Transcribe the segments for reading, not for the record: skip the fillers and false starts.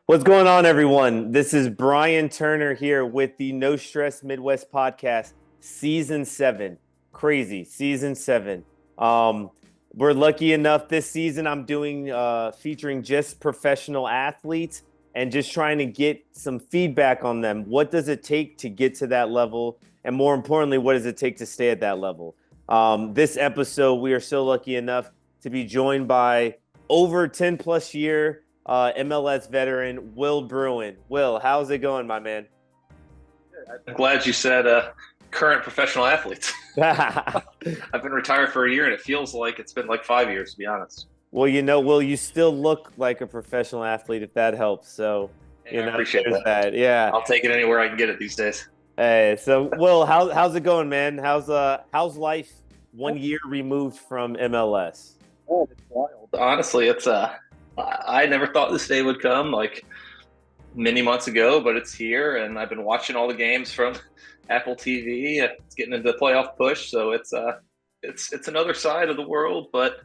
What's going on, everyone? This is Brian Turner here with the No Stress Midwest podcast, season 7. Crazy, season 7. Um, we're lucky enough this season. I'm doing featuring just professional athletes and just trying to get some feedback on them. What does it take to get to that level? And more importantly, what does it take to stay at that level? This episode, we are so lucky enough to be joined by over 10 plus year MLS veteran Will Bruin. Will, how's it going, my man? I'm glad you said current professional athletes. I've been retired for a year, and it feels like it's been like 5 years, to be honest. Well, Will, you still look like a professional athlete if that helps. So, Yeah, I appreciate there's that. that. Yeah. I'll take it anywhere I can get it these days. Hey, so Will, how's it going, man? How's life 1 year removed from MLS? Oh, it's wild. Honestly, it's I never thought this day would come like many months ago, but it's here, and I've been watching all the games from Apple TV. It's getting into the playoff push, so it's another side of the world, but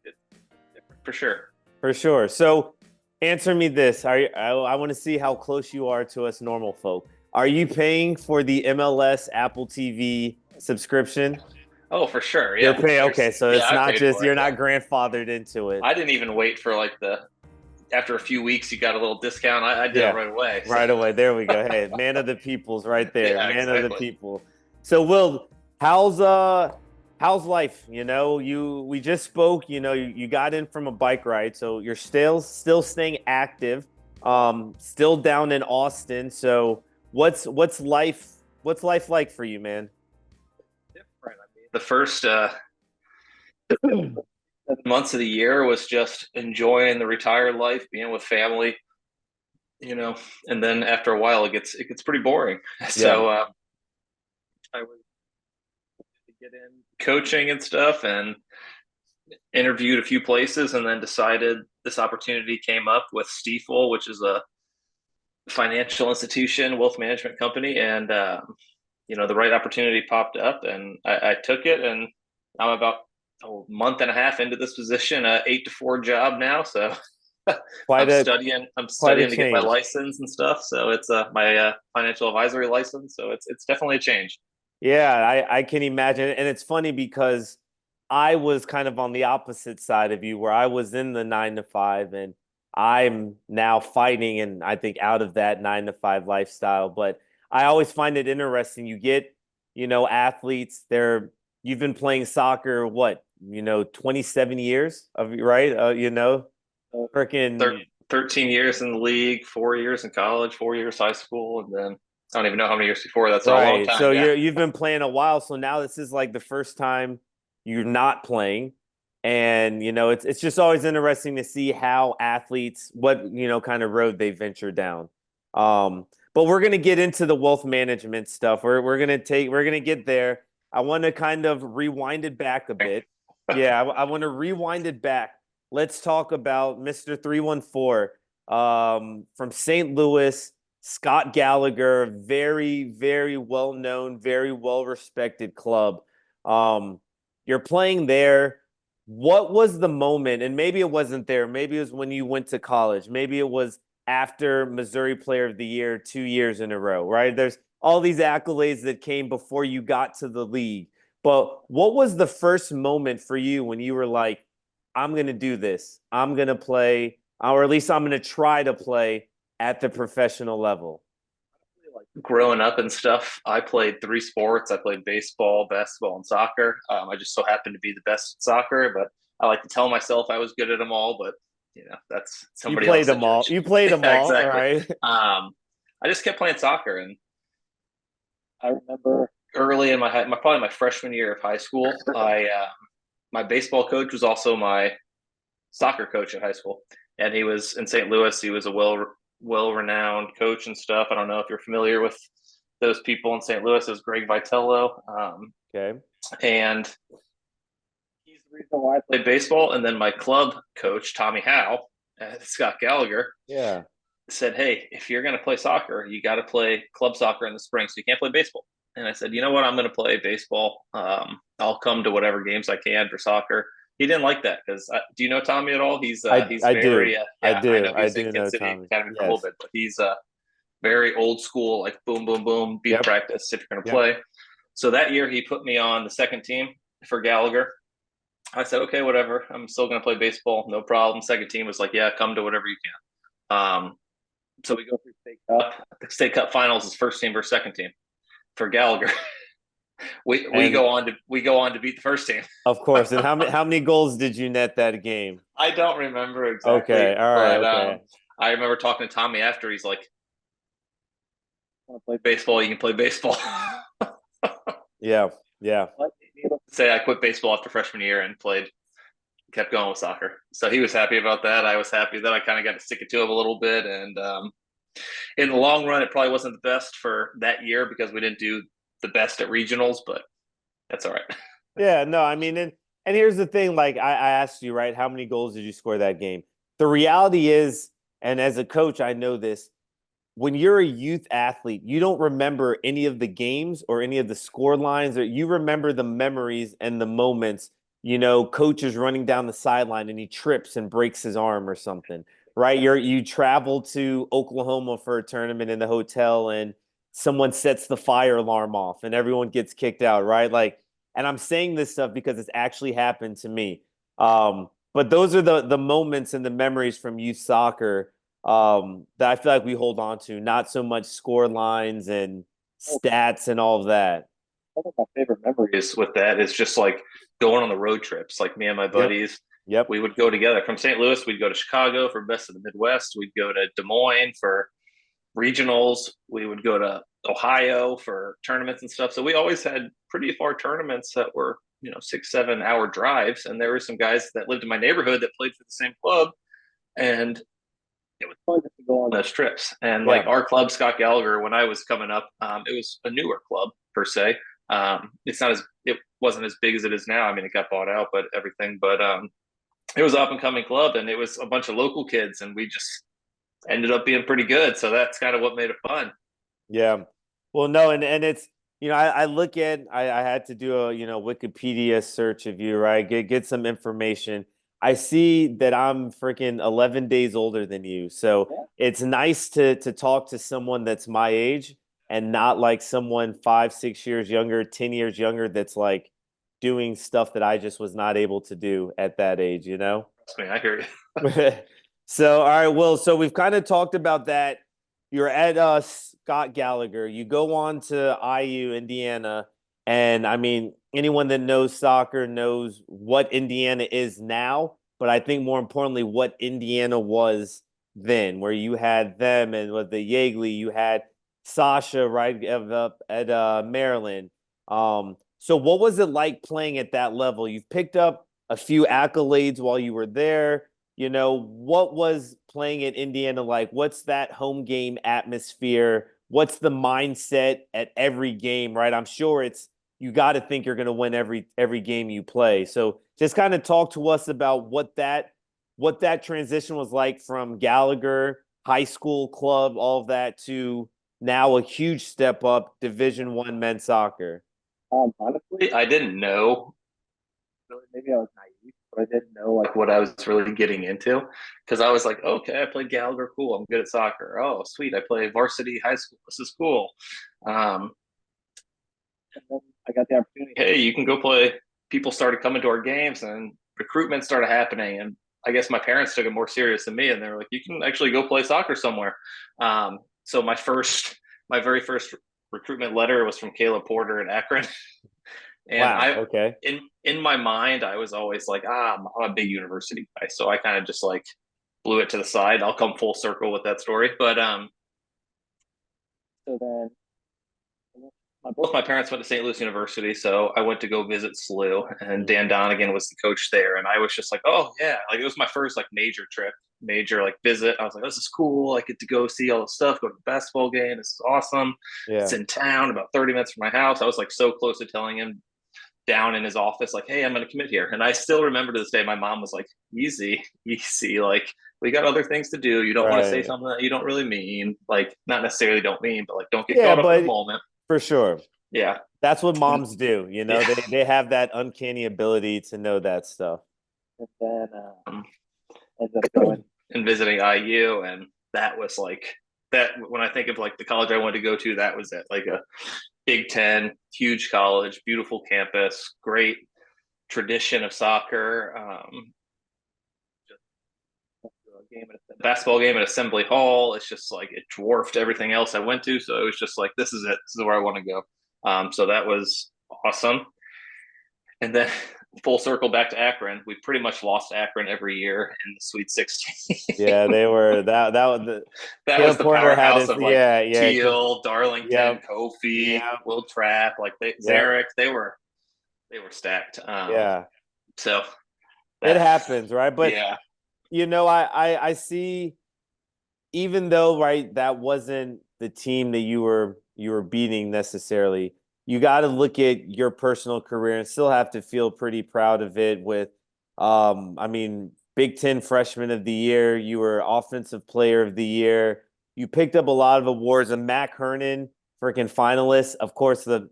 it's different for sure. For sure. So, answer me this. I want to see how close you are to us normal folk. Are you paying for the MLS Apple TV subscription? Oh, for sure. You're Yeah. paying. Okay, so it's I not paid just for you're it. not Yeah. grandfathered into it. I didn't even wait for like after a few weeks you got a little discount. I did Yeah, it right away. So. right away. There we go. Hey, man of the people's right there. Yeah, Man of the exactly. people. So, Will, how's life? We just spoke. You got in from a bike ride, so you're still staying active. Still down in Austin. So, what's life like for you, man? Different. I mean, the first months of the year was just enjoying the retired life, being with family, and then after a while it gets pretty boring. Yeah. So I was to get in coaching and stuff, and interviewed a few places, and then decided this opportunity came up with Stiefel, which is a financial institution, wealth management company, and the right opportunity popped up, and I took it, and I'm about a month and a half into this position, a 8 to 4 job now. So Quite I'm a studying. I'm quite a studying to get my change. license and stuff. So it's my financial advisory license. So it's definitely a change. Yeah, I can imagine. And it's funny because I was kind of on the opposite side of you where I was in the 9 to 5 and I'm now fighting and I think out of that 9 to 5 lifestyle. But I always find it interesting. You get, athletes, you've been playing soccer, what, 27 years of right? Freaking 13 years in the league, 4 years in college, 4 years high school, and then I don't even know how many years before that. So a long right. time. So Yeah. you've been playing a while. So now this is like the first time you're not playing. And it's just always interesting to see how athletes, what kind of road they venture down. But we're gonna get into the wealth management stuff. We're gonna get there. I want to kind of rewind it back a bit. Yeah, I want to rewind it back. Let's talk about Mr. 314 from St. Louis, Scott Gallagher, very, very well known, very well respected club. You're playing there. What was the moment? And maybe it wasn't there. Maybe it was when you went to college. Maybe it was after Missouri Player of the Year 2 years in a row, right? There's all these accolades that came before you got to the league. But what was the first moment for you when you were like, I'm going to do this? I'm going to play, or at least I'm going to try to play at the professional level. Like growing up and stuff, I played 3 sports. I played baseball, basketball, and soccer. I just so happened to be the best at soccer, but I like to tell myself I was good at them all. But that's You somebody played else to them all. judge. You played them Yeah, all, exactly. right? I just kept playing soccer, and I remember early in my probably my freshman year of high school, I my baseball coach was also my soccer coach at high school, and he was in St. Louis. He was a well renowned coach and stuff. I don't know if you're familiar with those people in St. Louis. It was Greg Vitello, Okay. and he's the reason why I played baseball. And then my club coach Tommy Howe, Scott Gallagher, Yeah. said, "Hey, if you're going to play soccer, you got to play club soccer in the spring, so you can't play baseball." And I said, "You know what? I'm going to play baseball. I'll come to whatever games I can for soccer." he didn't like that because do you know Tommy at all? He's I very do. I yeah. I do. know he I was in do know Kansas City Tommy. Academy for a little Yes. bit, but he's very old school, like boom, boom, boom, be in Yep. practice if you're going to Yep. play. So that year he put me on the second team for Gallagher. I said, okay, whatever. I'm still going to play baseball, no problem. Second team was like, yeah, come to whatever you can. So we go through state cup. The state cup finals is first team versus second team for Gallagher. We And go on to beat the first team. of course. And how many goals did you net that game? I don't remember exactly, Okay. All right. but Okay. I remember talking to Tommy after. He's like, "Want to play baseball? You can play baseball." Yeah. Yeah. Say I quit baseball after freshman year and kept going with soccer. So he was happy about that. I was happy that I kind of got to stick it to him a little bit. And in the long run, it probably wasn't the best for that year because we didn't do the best at regionals, but that's all right. Yeah, no, I mean, and here's the thing, like I asked you, right, how many goals did you score that game? The reality is, and as a coach, I know this, when you're a youth athlete, you don't remember any of the games or any of the score lines, or you remember the memories and the moments, coach is running down the sideline and he trips and breaks his arm or something, right? You travel to Oklahoma for a tournament in the hotel and someone sets the fire alarm off and everyone gets kicked out, right? Like, and I'm saying this stuff because it's actually happened to me. But those are the moments and the memories from youth soccer that I feel like we hold on to, not so much score lines and stats and all of that. One of my favorite memories with that is just like going on the road trips. Like me and my Yep. buddies, Yep. we would go together from St. Louis. We'd go to Chicago for Best of the Midwest. We'd go to Des Moines for regionals. We would go to Ohio for tournaments and stuff. So we always had pretty far tournaments that were 6-7 hour drives. And there were some guys that lived in my neighborhood that played for the same club, and it was fun just to go on those trips. And like Yeah. our club, Scott Gallagher, when I was coming up, it was a newer club per se. It wasn't as big as it is now. I mean, it got bought out, but everything. But it was an up and coming club, and it was a bunch of local kids, and we just ended up being pretty good. So that's kind of what made it fun. Yeah. Well, no, and it's I look at I had to do a Wikipedia search of you, right? Get some information. I see that I'm freaking 11 days older than you. So Yeah. it's nice to talk to someone that's my age and not like someone 5, 6 years younger, 10 years younger that's like doing stuff that I just was not able to do at that age, you know? Trust me, I hear you. So, all right, Will. So we've kind of talked about that. You're at Scott Gallagher. You go on to IU, Indiana, and I mean, anyone that knows soccer knows what Indiana is now, but I think more importantly, what Indiana was then, where you had them and with the Yeagley, you had Sasha right up at Maryland. So what was it like playing at that level? You've picked up a few accolades while you were there. What was playing at Indiana like? What's that home game atmosphere? What's the mindset at every game, right? I'm sure it's you got to think you're going to win every game you play. So just kind of talk to us about what that transition was like from Gallagher, high school club, all of that to now a huge step up, Division One men's soccer. Honestly, I didn't know. Really, maybe I was naive, but I didn't know like what I was really getting into because I was like, okay, I play Gallagher, cool. I'm good at soccer. Oh, sweet, I play varsity high school. This is cool. Um, and then I got the opportunity. Hey, you can go play. People started coming to our games, and recruitment started happening. And I guess my parents took it more serious than me, and they were like, "You can actually go play soccer somewhere." So my very first recruitment letter was from Caleb Porter at Akron. And Wow. Okay. in my mind, I was always like, I'm a big university guy, so I kind of just like blew it to the side. I'll come full circle with that story, but so then both my parents went to St. Louis University, so I went to go visit SLU, and Dan Donegan was the coach there, and I was just like, oh yeah, like it was my first like major trip, major like visit. I was like, this is cool. I get to go see all the stuff, go to the basketball game. This is awesome. It's Yeah. in town, about 30 minutes from my house. I was like so close to telling him down in his office, like, hey, I'm going to commit here. And I still remember to this day, my mom was like, easy, easy. Like, we got other things to do. You don't want to say Right. something that you don't really mean. Like, not necessarily don't mean, but like, don't get Yeah, caught up in the but moment. for sure. Yeah. That's what moms do. Yeah. They have that uncanny ability to know that stuff. and then ended up going and visiting IU, and that was like that. When I think of like the college I wanted to go to, that was it. Like a Big Ten, huge college, beautiful campus, great tradition of soccer. Basketball game at Assembly Hall. It's just like it dwarfed everything else I went to. So it was just like, this is it. This is where I want to go. So that was awesome. And then full circle back to Akron. We pretty much lost Akron every year in the Sweet 16. Yeah, they were that was the that was the powerhouse of like yeah, Teal, Darlington, yep, Kofi, yep, Will Trapp, like yep, Zarek. They were stacked. yeah. So It happens, right? But yeah, I see, even though, right, that wasn't the team that you were beating necessarily, you got to look at your personal career and still have to feel pretty proud of it with I mean, Big Ten Freshman of the Year, you were Offensive Player of the Year. You picked up a lot of awards. A Mac Hernan, freaking finalist. Of course, full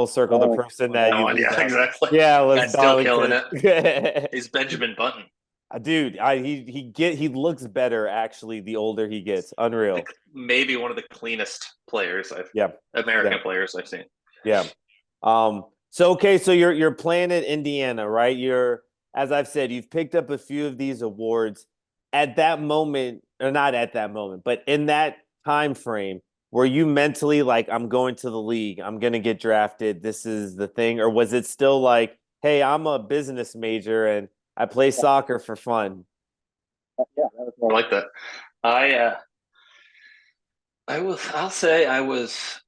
circle, the person that you yeah, exactly. yeah, was That's still killing Darlington. He's Benjamin Button. Dude, he looks better actually the older he gets. Unreal. Maybe one of the cleanest players American players I've seen. Yeah. So you're playing at Indiana, right? As I've said, you've picked up a few of these awards. At that moment, or not at that moment, but in that time frame, were you mentally like, I'm going to the league, I'm gonna get drafted, this is the thing, or was it still like, hey, I'm a business major and I play soccer for fun? Yeah, that was I like that. I'll say I was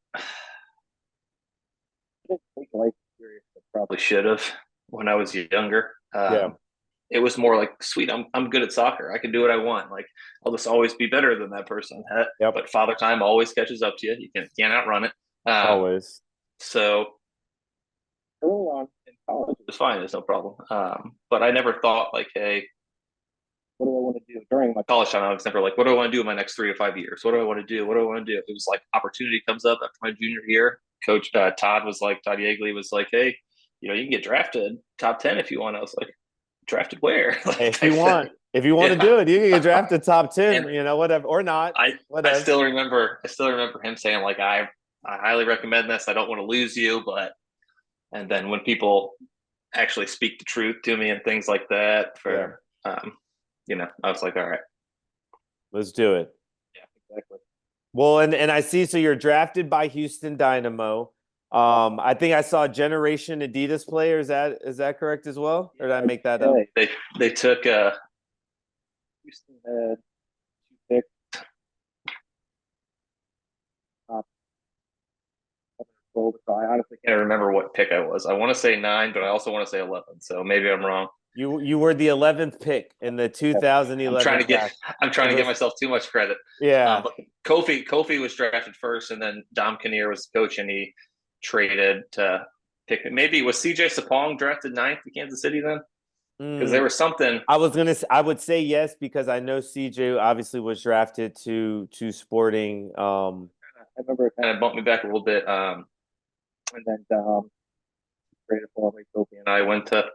probably should have when I was younger. Yeah. It was more like, sweet, I'm good at soccer. I can do what I want. Like, I'll just always be better than that person. Yep. But Father Time always catches up to you. You can't outrun it. Always. So early on in college, it was fine. There's no problem. But I never thought like, hey, what do I want to do during my college time? I was never like, what do I want to do in my next 3 to 5 years? What do I want to do? What do I want to do? It was like, opportunity comes up after my junior year. Coach Todd Yeagley was like, hey, you can get drafted top 10 if you want. I was like, drafted where? Like, hey, if you want to do it, you can get drafted top 10, whatever, or not. I still remember him saying like, I highly recommend this. I don't want to lose you, and then when people actually speak the truth to me and things like that, I was like, all right, let's do it. Yeah, exactly. Well, and I see. So you're drafted by Houston Dynamo. I think I saw Generation Adidas player. Is that correct as well, or did I make that up? They took Houston had 2 picks. So I honestly can't remember what pick I was. I want to say 9, but I also want to say 11. So maybe I'm wrong. You were the 11th pick in the 2011. I'm trying to get myself too much credit. Yeah. But Kofi was drafted first, and then Dom Kinnear was the coach, and he traded to pick. Maybe was CJ Sapong drafted 9th to Kansas City then? Because there was something. I would say yes, because I know CJ obviously was drafted to Sporting. I remember it kind of bumped me back a little bit. And then traded for me, Kofi, and I went to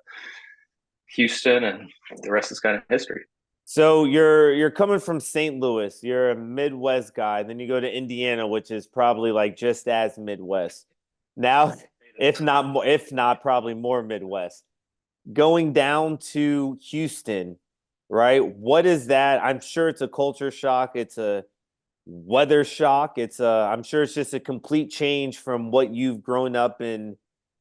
Houston, and the rest is kind of history. So you're coming from St. Louis. You're a Midwest guy. Then you go to Indiana, which is probably like just as Midwest. Now, if not probably more Midwest. Going down to Houston, right? What is that? I'm sure it's a culture shock. It's a weather shock. I'm sure it's just a complete change from what you've grown up in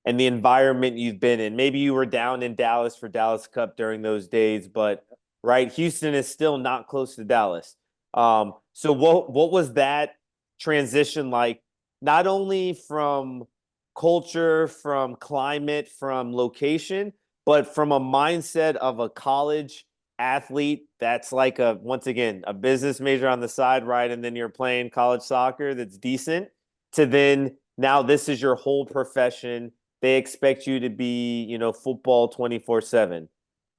and the environment you've been in. Maybe you were down in Dallas for Dallas Cup during those days, but right, Houston is still not close to Dallas. So what was that transition like? Not only from culture, from climate, from location, but from a mindset of a college athlete that's like once again a business major on the side, right? And then you're playing college soccer that's decent, to then now this is your whole profession. They expect you to be, football 24/7.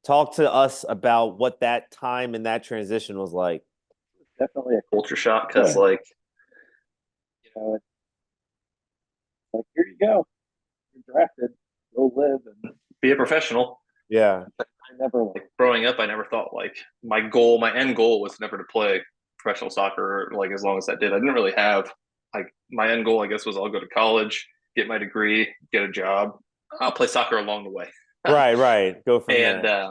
Talk to us about what that time and that transition was like. Definitely a culture shock, because like, here you go, you're drafted, go live and be a professional. Yeah. kind never like growing up, I never thought like my end goal was never to play professional soccer like as long as I did. I didn't really have like my end goal, I guess, was I'll go to college, get my degree, get a job. I'll play soccer along the way. Right. Go from And there.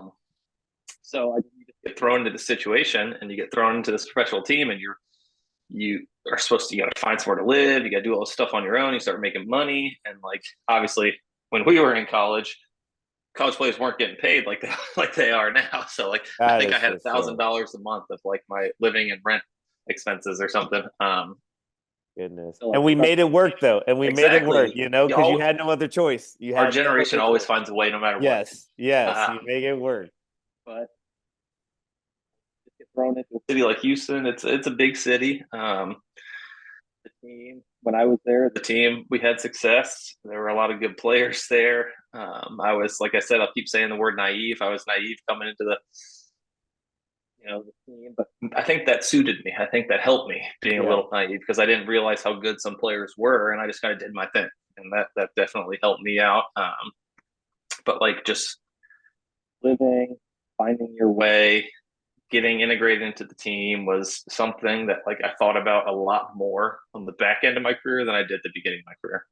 so I get thrown into the situation, and you get thrown into this professional team, and you are supposed to, you got to find somewhere to live, you got to do all this stuff on your own, you start making money, and like obviously when we were in college players weren't getting paid like they are now. So like I That think I is had for sure. $1,000 a month of like my living and rent expenses or something. Goodness. So, like, And we made it work though. And we made it work, Exactly. because you had no other choice. You Our had no generation other always choice. finds a way, no matter what. Yes, you make it work. but just get thrown into A city like Houston, it's a big city. the team. When I was there, The team, we had success. There were a lot of good players there. I was, like I said, I'll keep saying the word naive. I was naive coming into the team, but I think that suited me. I think that helped me being a Yeah. little naive because I didn't realize how good some players were, and I just kind of did my thing, and that definitely helped me out. But like just living, finding your way. way, getting integrated into the team was something that like I thought about a lot more on the back end of my career than I did the beginning of my career.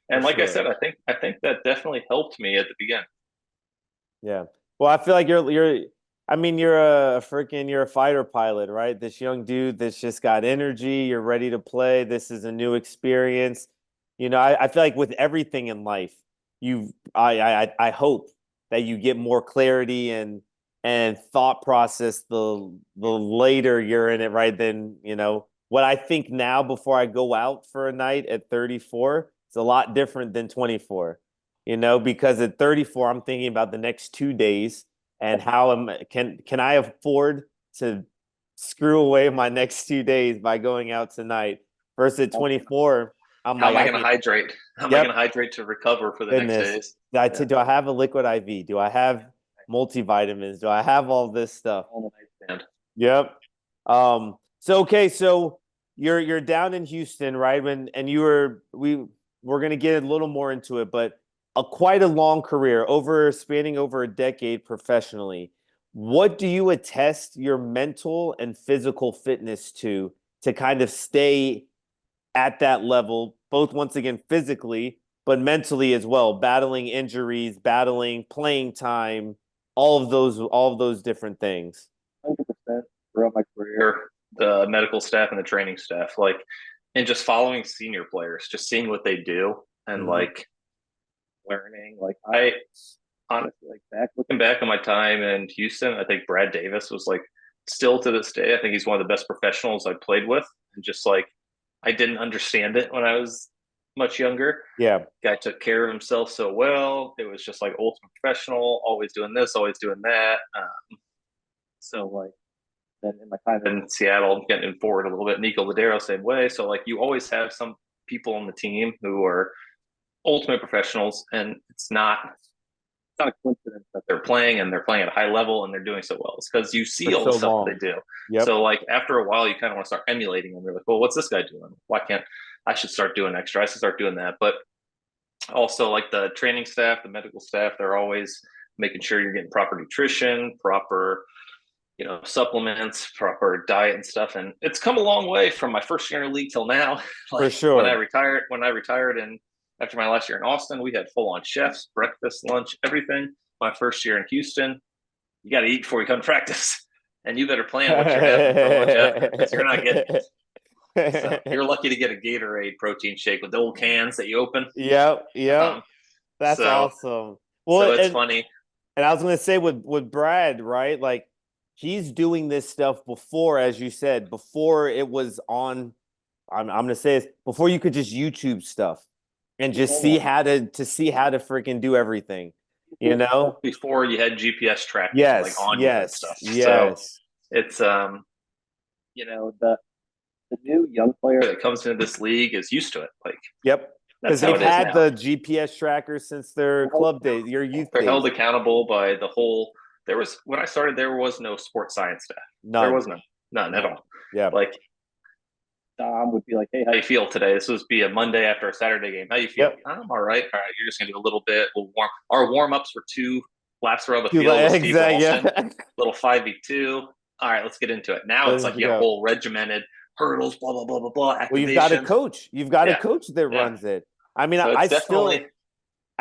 And For like I sure. said, I think that definitely helped me at the beginning. Yeah. Well, I feel like you're a fighter pilot, right? This young dude that's just got energy, you're ready to play. This is a new experience. I feel like with everything in life, I hope that you get more clarity and thought process the later you're in it, right? Than, what I think now before I go out for a night at 34, it's a lot different than 24. Because at 34, I'm thinking about the next 2 days and can I afford to screw away my next 2 days by going out tonight? Versus at 24, I'm How like, am I I going to can, hydrate? How am I going to yep, hydrate to recover for the next goodness. days? Do I have a liquid IV? Do I have multivitamins? Do I have all this stuff? On the nightstand. Yep. So you're down in Houston, right? And we're gonna get a little more into it, but quite a long career spanning over a decade professionally. What do you attest your mental and physical fitness to kind of stay at that level, both once again physically, but mentally as well, battling injuries, battling playing time, all of those different things? 100% throughout my career. The medical staff and the training staff, like, and just following senior players, just seeing what they do and like Learning, like I honestly, like looking back on my time in Houston, I think Brad Davis was like still to this day, I think he's one of the best professionals I played with. And just like I didn't understand it when I was much younger. Yeah. Guy took care of himself so well. It was just like ultimate professional, always doing this, always doing that. so like then in my time In Seattle, getting forward a little bit, Nico Ladero, same way. So like you always have some people on the team who are ultimate professionals, and it's not not a coincidence that they're playing and they're playing at a high level and they're doing so well. It's because you see For all the so stuff that long. they do. Yep. So like after a while, you kind of want to start emulating them. You're like, well, what's this guy doing? Why can't I should start doing extra? I should start doing that. But also like the training staff, the medical staff, they're always making sure you're getting proper nutrition, proper supplements, proper diet and stuff. And it's come a long way from my first year in the league till now. For Like sure. when I retired and after my last year in Austin, we had full on chefs, breakfast, lunch, everything. My first year in Houston, you got to eat before you come to practice, and you better plan what you're having for lunch after because you're not getting it. So you're lucky to get a Gatorade protein shake with the old cans that you open. Yep. That's so awesome. Well, so it's funny. And I was going to say with Brad, right? Like he's doing this stuff before, as you said, before it was on. I'm going to say this before you could just YouTube stuff and just see how to freaking do everything. Before you had GPS tracking, Yes, like on you and stuff. yes. So it's the new young player that comes into this league is used to it. Like, yep, because they've had the GPS trackers since their club days, your youth They're days. held accountable by the whole. When I started, there was no sports science staff. None. There was none at all. Yeah. Like Dom would be like, "Hey, how you feel today? This would be a Monday after a Saturday game. How you feel? Yep. I'm all right. All right, you're just gonna do a little bit. We'll warm. Our warm ups were 2 laps around the field with Steve Exactly. Ralston, Yeah. little 5v2. All right, let's get into it. Now it's Let's like you got a go. whole regimented hurdles, blah, blah, blah, blah, blah, Well, you've got a activation. coach. You've got a Yeah. coach that Yeah. runs it. I mean, So I it's definitely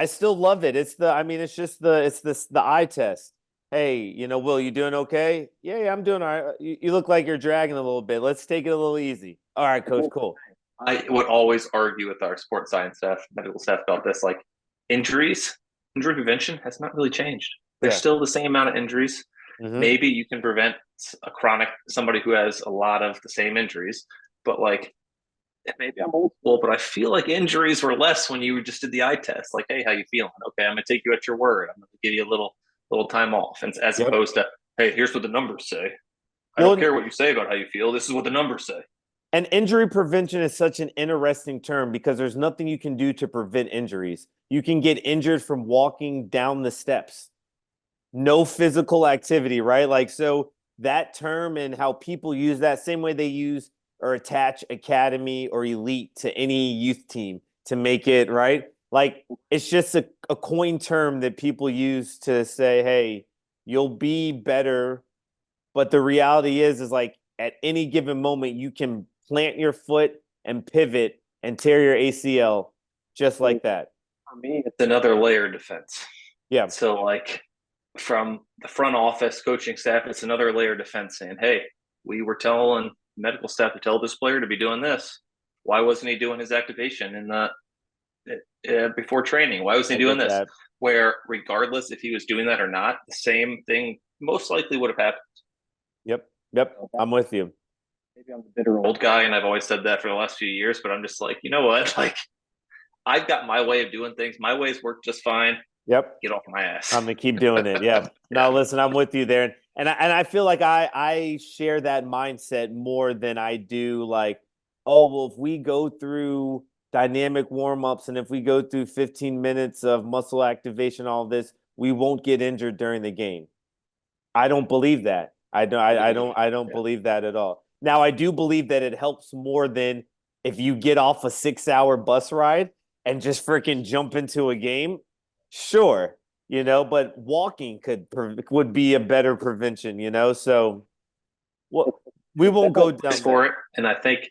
still love it. It's just the eye test. Hey, Will, you doing okay? Yeah, I'm doing all right. You look like you're dragging a little bit. Let's take it a little easy. All right, coach, cool. I would always argue with our sports science staff, medical staff about this. Like injury prevention has not really changed. There's still the same amount of injuries. Mm-hmm. Maybe you can prevent somebody who has a lot of the same injuries, but like maybe I'm old school, but I feel like injuries were less when you just did the eye test. Like, hey, how you feeling? Okay, I'm gonna take you at your word. I'm gonna give you a little time off, and as opposed to, hey, here's what the numbers say. I don't care what you say about how you feel. This is what the numbers say. And injury prevention is such an interesting term because there's nothing you can do to prevent injuries. You can get injured from walking down the steps. No physical activity, right? Like, so that term and how people use that same way they use or attach academy or elite to any youth team to make it, right? Like, it's just a coin term that people use to say, hey, you'll be better. But the reality is like at any given moment, you can plant your foot and pivot and tear your ACL just like that. For me, it's another layer of defense. Yeah. So like from the front office coaching staff, it's another layer of defense saying, hey, we were telling medical staff to tell this player to be doing this. Why wasn't he doing his activation in the before training? Why wasn't he doing this? Where regardless if he was doing that or not, the same thing most likely would have happened. Yep. I'm with you. Maybe I'm a bitter old guy, and I've always said that for the last few years, but I'm just like, you know what? Like, I've got my way of doing things. My ways work just fine. Yep. Get off my ass. I'm gonna keep doing it. Yeah. No, listen, I'm with you there, and I feel like I share that mindset more than I do like, oh well, if we go through dynamic warm-ups and if we go through 15 minutes of muscle activation, all this, we won't get injured during the game. I don't believe that. I don't believe that at all. Now, I do believe that it helps more than if you get off a 6-hour bus ride and just freaking jump into a game. Sure, but walking would be a better prevention, So, well, we won't go down for it. And I think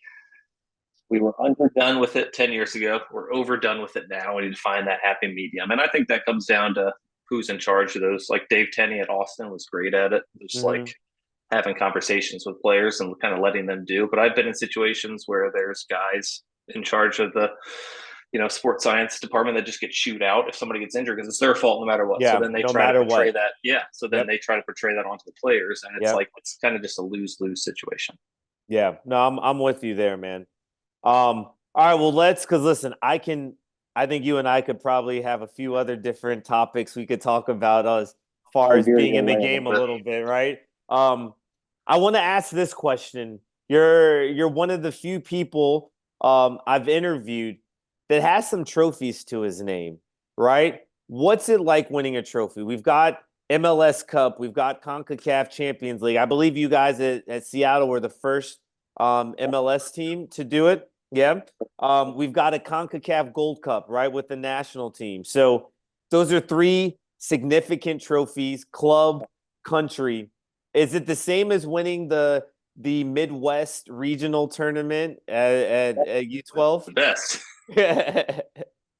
we were underdone with it 10 years ago. We're overdone with it now. We need to find that happy medium. And I think that comes down to who's in charge of those. Like Dave Tenney at Austin was great at it. Just like having conversations with players and kind of letting them do. But I've been in situations where there's guys in charge of the, sports science department that just get chewed out if somebody gets injured because it's their fault no matter what. Yeah, so then they try to portray that. Yeah. So then they try to portray that onto the players, and it's like it's kind of just a lose-lose situation. Yeah. No, I'm with you there, man. All right, well, because listen, I think you and I could probably have a few other different topics we could talk about as far as being in the game a little bit, right? I want to ask this question. You're one of the few people I've interviewed that has some trophies to his name, right? What's it like winning a trophy? We've got MLS Cup, we've got CONCACAF Champions League. I believe you guys at Seattle were the first MLS team to do it. Yeah. We've got a CONCACAF Gold Cup, right, with the national team. So those are 3 significant trophies, club, country. Is it the same as winning the Midwest regional tournament at U12? The best.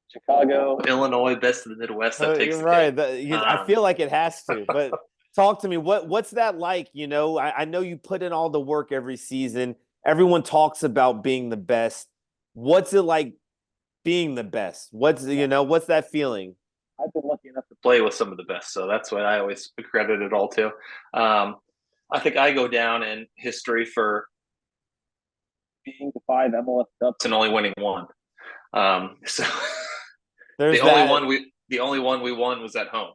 Chicago, Illinois, best of the Midwest. That takes you're right. I feel like it has to. But talk to me. What's that like? I know you put in all the work every season. Everyone talks about being the best. What's it like being the best? What's that feeling? I've been lucky enough to play with some of the best, so that's what I always credit it all to. I think I go down in history for being the 5 MLS Cups and only winning 1. So the only one we won was at home.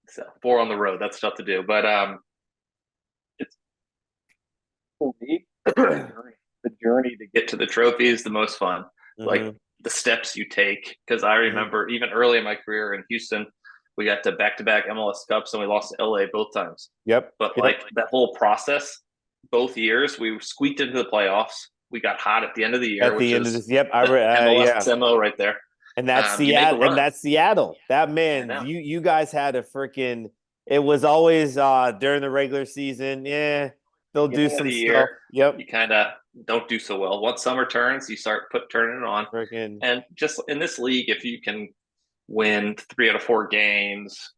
So 4 on the road. That's tough to do, but it's for me. The journey to get to the trophy is the most fun. Like the steps you take, because I remember even early in my career in Houston, we got to back-to-back MLS Cups and we lost to LA both times. Yep. But like that whole process, both years we squeaked into the playoffs. We got hot at the end of the year. At the end of this, yep. MLS MO right there. And that's You make a Seattle. And run. that's Seattle. That I man, know. you guys had a freaking. It was always during the regular season. Yeah, they'll do Beginning of some the stuff. year, Yep. you kind of don't do so well. Once summer turns, you start turning it on. Freaking. And just in this league, if you can win 3 out of 4 games,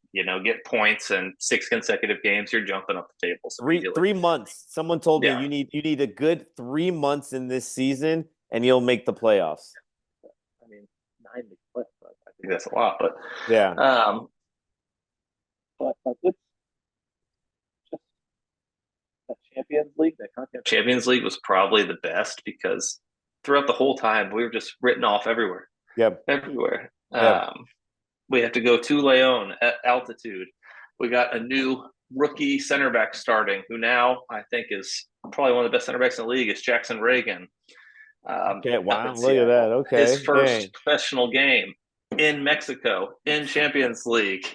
get points in 6 consecutive games, you're jumping up the tables immediately. 3 months. Someone told me Yeah. you need a good 3 months in this season, and you'll make the playoffs. I mean, 9 to split, but I I think that's a lot, but Yeah. but it's just the Champions League, the CONCACAF. Champions League was probably the best because throughout the whole time we were just written off everywhere. Yep. Everywhere. Yep. We have to go to Leon at altitude. We got a new rookie center back starting, who now I think is probably one of the best center backs in the league, is Jackson Reagan. Okay, wow, look at that. Okay. His first professional game in Mexico in Champions League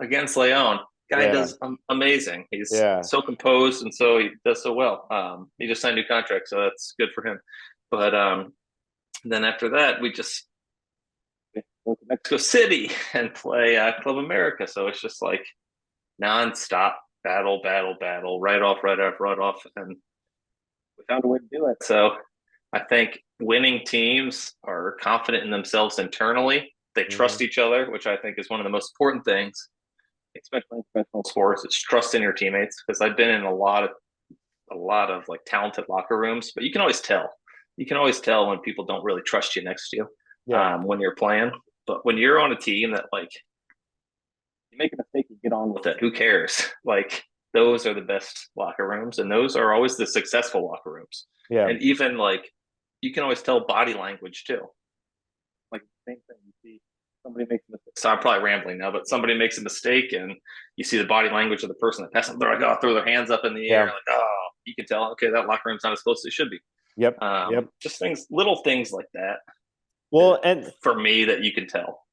against Leon. Guy does amazing. He's so composed, and so he does so well. He just signed a new contract, so that's good for him. But then after that, we just go to Mexico City and play Club America. So it's just like nonstop battle, right off, and We found a way to do it. So I think winning teams are confident in themselves internally. They trust each other, which I think is one of the most important things, especially in professional sports. It's trust in your teammates, because I've been in a lot of like talented locker rooms, but you can always tell. You can always tell when people don't really trust you next to you when you're playing. But when you're on a team that, like, you make a mistake, you get on with it. Who cares? Like, those are the best locker rooms, and those are always the successful locker rooms. Yeah. And even like, you can always tell body language too. Like the same thing, you see somebody makes a mistake. So I'm probably rambling now, but somebody makes a mistake, and you see the body language of the person that passes them. They're like, oh, throw their hands up in the air, like, oh, you can tell. Okay, that locker room's not as close as it should be. Yep. Just little things like that. Well, and for me, that you can tell.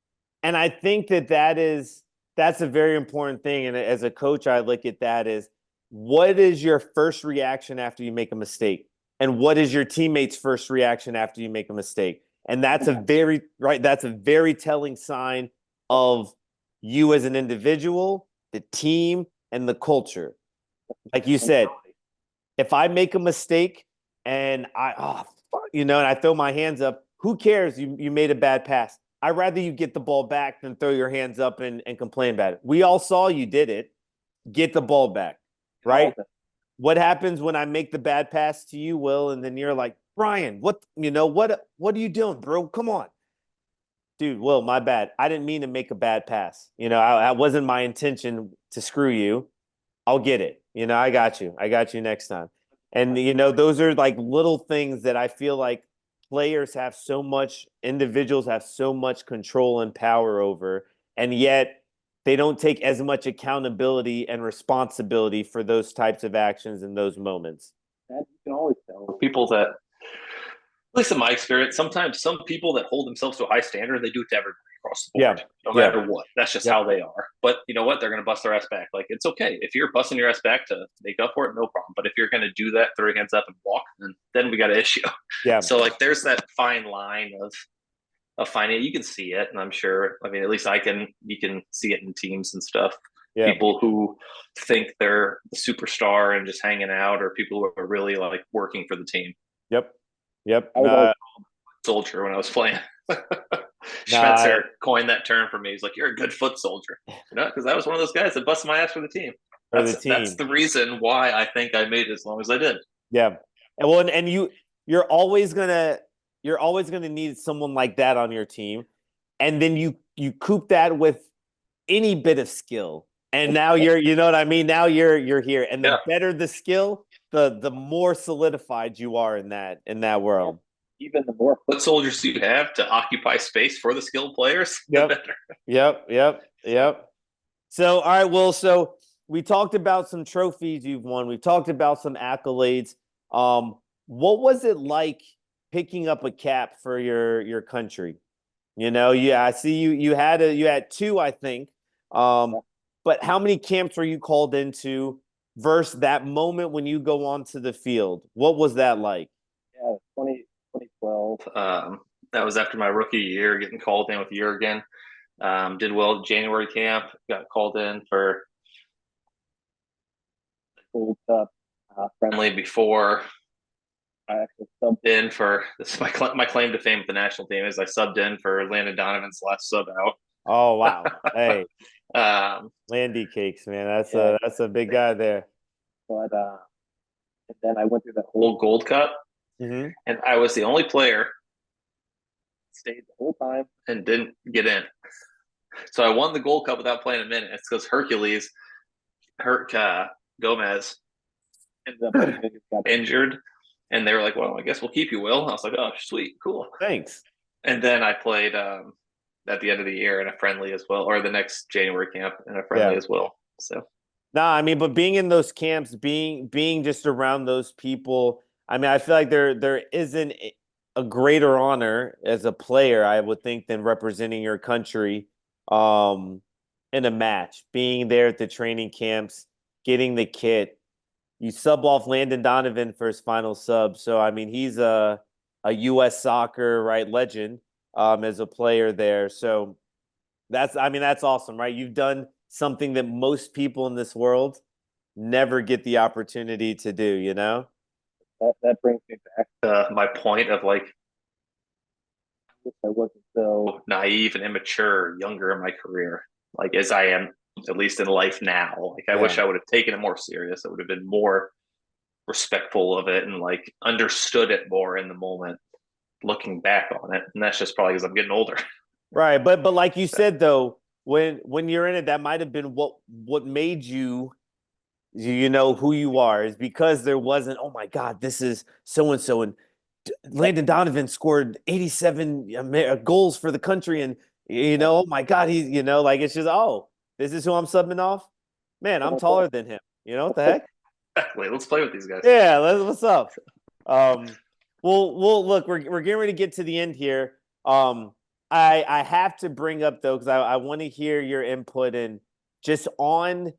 And I think that's a very important thing. And as a coach, I look at that as, what is your first reaction after you make a mistake? And what is your teammate's first reaction after you make a mistake? And that's a very telling sign of you as an individual, the team, and the culture. Like you said, if I make a mistake and and I throw my hands up, who cares? You made a bad pass. I'd rather you get the ball back than throw your hands up and complain about it. We all saw you did it. Get the ball back, right? What happens when I make the bad pass to you, Will, and then you're like, Brian, what are you doing, bro? Come on. Dude, Will, my bad. I didn't mean to make a bad pass. I wasn't my intention to screw you. I'll get it. I got you. I got you next time. And, those are like little things that I feel like individuals have so much control and power over, and yet they don't take as much accountability and responsibility for those types of actions in those moments. And you can always tell people that, at least in my experience, sometimes some people that hold themselves to a high standard, they do it to everybody across the board, no matter what. That's just how they are. But you know what? They're going to bust their ass back. Like, it's okay. If you're busting your ass back to make up for it, no problem. But if you're going to do that, throw your hands up and walk, then we got an issue. Yeah. So, like, there's that fine line of finding it. You can see it, and I'm sure, I mean, at least you can see it in teams and stuff. Yeah. People who think they're the superstar and just hanging out, or people who are really like working for the team. Yep. I was always soldier when I was playing. Schmetzer coined that term for me. He's like, "You're a good foot soldier," because I was one of those guys that busted my ass for the team. That's the reason why I think I made it as long as I did. Yeah, and you're always gonna need someone like that on your team, and then you coop that with any bit of skill, and now you know what I mean. Now you're here, and the better the skill, the more solidified you are in that world. Even the more foot soldiers you have to occupy space for the skilled players. Yep. So, all right, Will. So we talked about some trophies you've won. We talked about some accolades. What was it like picking up a cap for your country? I see you had 2, I think. But how many camps were you called into versus that moment when you go onto the field? What was that like? Yeah, 2012. That was after my rookie year, getting called in with Jurgen. Did well at January camp. Got called in for Gold Cup, friendly before. I actually subbed in for this. Is my claim to fame with the national team is I subbed in for Landon Donovan's last sub out. Oh wow. Hey, Um, Landy cakes, man. Yeah. That's a big guy there. but and then I went through that whole whole Gold Cup, Mm-hmm. and I was the only player stayed the whole time. and didn't get in. So I won the Gold Cup without playing a minute. It's because Hercules hurt Gomez Ended up got injured, and they were like, "Well, I guess we'll keep you, Will." And I was like, "Oh, sweet, cool." Thanks. And then I played at the end of the year in a friendly as well, or the next January camp in a friendly as well. So No, I mean, but being in those camps, being just around those people, I mean, I feel like there isn't a greater honor as a player, I would think, than representing your country in a match. Being there at the training camps, getting the kit. You sub off Landon Donovan for his final sub. So I mean, he's a US soccer, right, legend as a player there. So that's awesome, right? You've done something that most people in this world never get the opportunity to do, you know? that brings me back. my point of like I wasn't so naive and immature younger in my career, like as I am at least in life now. Like I wish I would have taken it more serious. I would have been more respectful of it and like understood it more in the moment looking back on it. And that's just probably because I'm getting older. Right. But like you said though, when you're in it, that might have been what made you know who you are, is because there wasn't, oh my God, this is so and so, and Landon Donovan scored 87 goals for the country, and oh my God, he's like, it's just, oh, this is who I'm subbing off. Man, I'm taller than him. You know what the heck? Exactly. Let's play with these guys. Yeah, what's up? Well, look, we're getting ready to get to the end here. I have to bring up though, because I want to hear your input and just on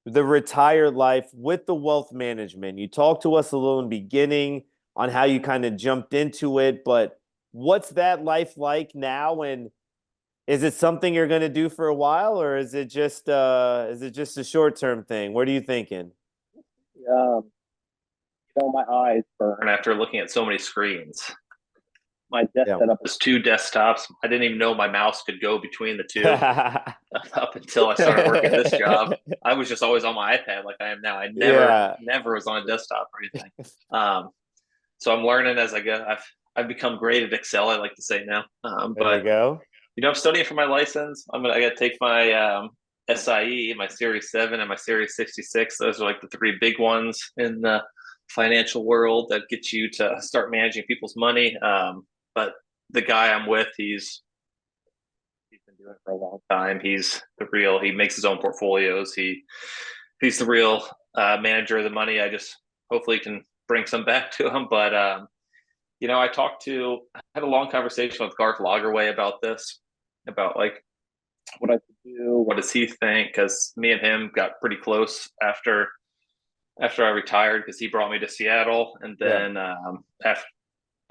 the retired life with the wealth management. You talked to us a little in the beginning on how you kind of jumped into it, but what's that life like now? And is it something you're going to do for a while, or is it just a short-term thing? What are you thinking? my eyes burn And after looking at so many screens, my desk setup was 2 desktops. I didn't even know my mouse could go between the two up until I started working this job. I was just always on my iPad like I am now. I never was on a desktop or anything. So I'm learning as I go. I've become great at Excel, I like to say now. There you go. I'm studying for my license. I got to take my SIE, my Series 7, and my Series 66. Those are like the 3 big ones in the financial world that get you to start managing people's money. But the guy I'm with, he's been doing it for a long time. He's the real. He makes his own portfolios. He's the real manager of the money. I just hopefully can bring some back to him. But I had a long conversation with Garth Lagerway about this, about like what I could do. What does he think? Because me and him got pretty close after I retired, because he brought me to Seattle, and then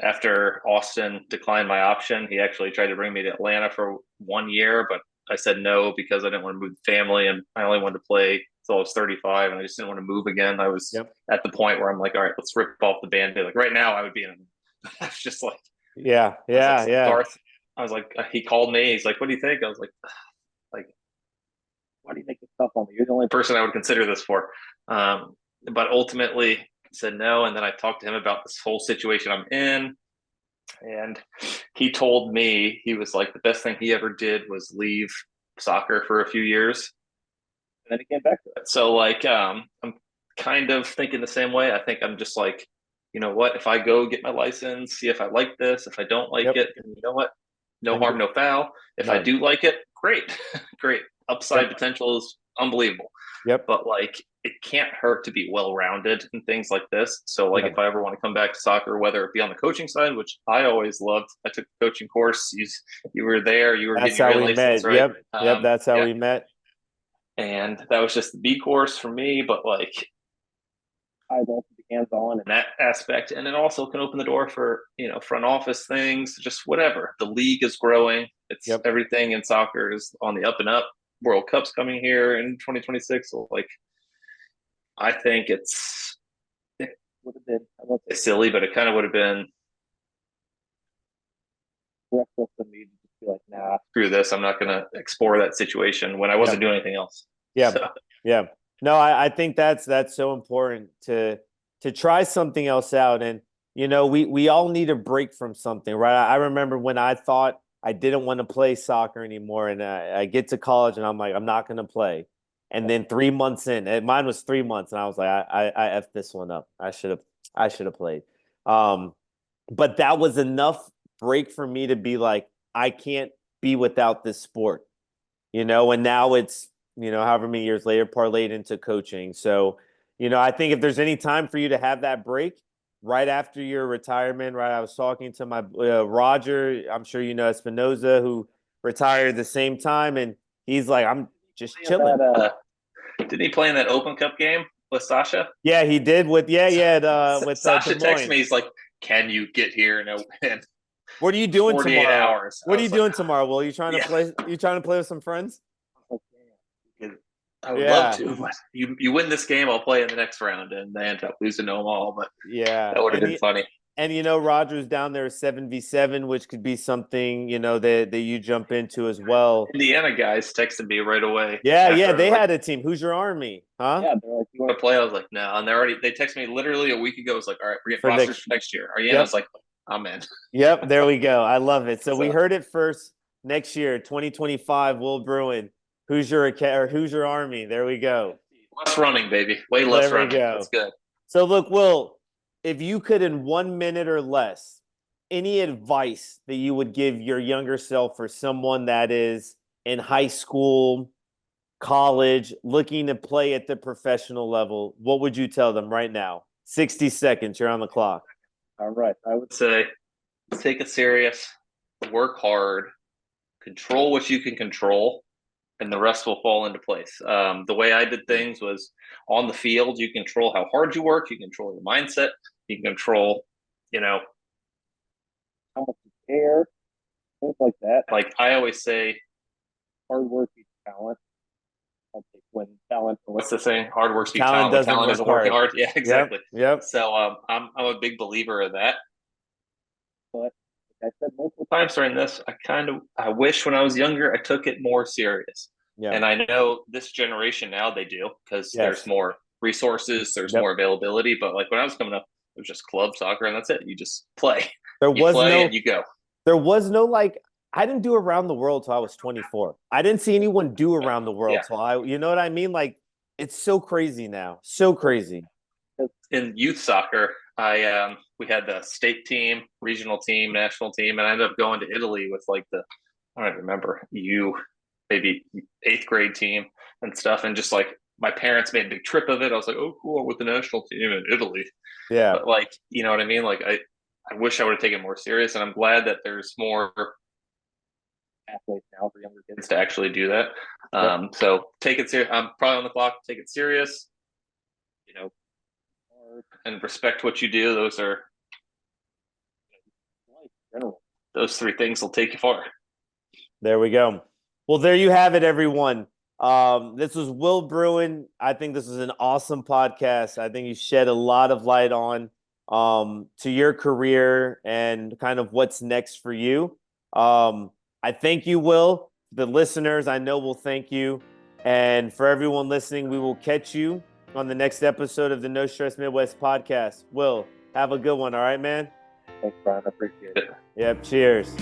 after Austin declined my option, he actually tried to bring me to Atlanta for 1 year, but I said no because I didn't want to move the family, and I only wanted to play until I was 35, and I just didn't want to move again. I was at the point where I'm like, all right, let's rip off the Band-Aid. Like right now, I would be in. I was just like, Garth. I was like, he called me. He's like, what do you think? I was like, why do you make this stuff on me? You're the only person I would consider this for. But ultimately said no. And then I talked to him about this whole situation I'm in. And he told me, he was like, the best thing he ever did was leave soccer for a few years. And then he came back to it. So like, I'm kind of thinking the same way. I think I'm just like, you know what, if I go get my license, see if I like this, if I don't like it, then you know what, no harm, no foul. If I do like it, great. Great. Upside potential is unbelievable. But like, it can't hurt to be well-rounded and things like this. So like, if I ever want to come back to soccer, whether it be on the coaching side, which I always loved, I took a coaching course. You were there, you were that's getting your license, right? Yep. That's how we met. And that was just the B course for me. But like, I also hands-on and that aspect. And it also can open the door for, front office things, just whatever. The league is growing. It's everything in soccer is on the up and up. World Cup's coming here in 2026. So I think it would have been, I won't say silly, but it kind of would have been reckless of me to just be like, nah. Screw this. I'm not going to explore that situation when I wasn't doing anything else. Yeah. So. Yeah. No, I think that's so important to try something else out. And, we all need a break from something, right? I remember when I thought I didn't want to play soccer anymore, and I get to college and I'm like, I'm not going to play. And then 3 months in, mine was 3 months, and I was like, I effed this one up. I should have played. But that was enough break for me to be like, I can't be without this sport, and now it's, however many years later, parlayed into coaching. So, I think if there's any time for you to have that break right after your retirement, right? I was talking to my Roger, I'm sure Espinoza, who retired the same time, and he's like, I'm just chilling. Didn't he play in that Open Cup game with Sasha? Yeah, he did with with Sasha texted me. He's like, "Can you get here and what are you doing 48 tomorrow? hours? What are you doing tomorrow? Will you trying to play? You trying to play with some friends? I would love to, but you win this game, I'll play in the next round, and they end up losing them all. But that would have been funny. And Rogers down there 7v7, which could be something that you jump into as well. Indiana guys texted me right away. Yeah, they had a team. Who's your Army? Huh? Yeah, they're like, you want to play? I was like, no. And they texted me literally a week ago. It was like, all right, we're getting rosters for next year. Are you in? I was like, I'm in. Yep, there we go. I love it. So we heard it first. Next year, 2025, Will Bruin. Who's your Army? There we go. Less running, baby. Way less running. That's good. So look, Will, if you could, in 1 minute or less, any advice that you would give your younger self or someone that is in high school, college, looking to play at the professional level, what would you tell them right now? 60 seconds. You're on the clock. All right. I would say take it serious, work hard, control what you can control, and the rest will fall into place. The way I did things was on the field, you control how hard you work, you control your mindset, you can control, how much you care, things like that. Like I always say, hard work beats talent. When talent, what's the saying? Hard work beats talent. When talent isn't working hard. Yeah, exactly. Yep. So I'm a big believer of that. But like I said multiple times during this, I wish when I was younger I took it more serious. Yeah. And I know this generation now they do because there's more resources, there's more availability. But like when I was coming up, it was just club soccer and that's it. You just play. And you go. There was no I didn't do around the world till I was 24. I didn't see anyone do around the world till you know what I mean? Like it's so crazy now. So crazy. In youth soccer, we had the state team, regional team, national team, and I ended up going to Italy with I don't remember, maybe 8th grade team and stuff. And just my parents made a big trip of it. I was like, oh, cool, with the national team in Italy. Yeah. But you know what I mean? I wish I would have taken it more serious. And I'm glad that there's more athletes now for younger kids to actually do that. So take it serious. I'm probably on the clock. Take it serious, and respect what you do. Those 3 things will take you far. There we go. Well, there you have it, everyone. This was Will Bruin. I think this was an awesome podcast. I think you shed a lot of light on to your career and kind of what's next for you. I thank you, Will. The listeners, I know will thank you. And for everyone listening, we will catch you on the next episode of the No Stress Midwest podcast. Will, have a good one. All right, man? Thanks, Brian. I appreciate it. Yep. Cheers.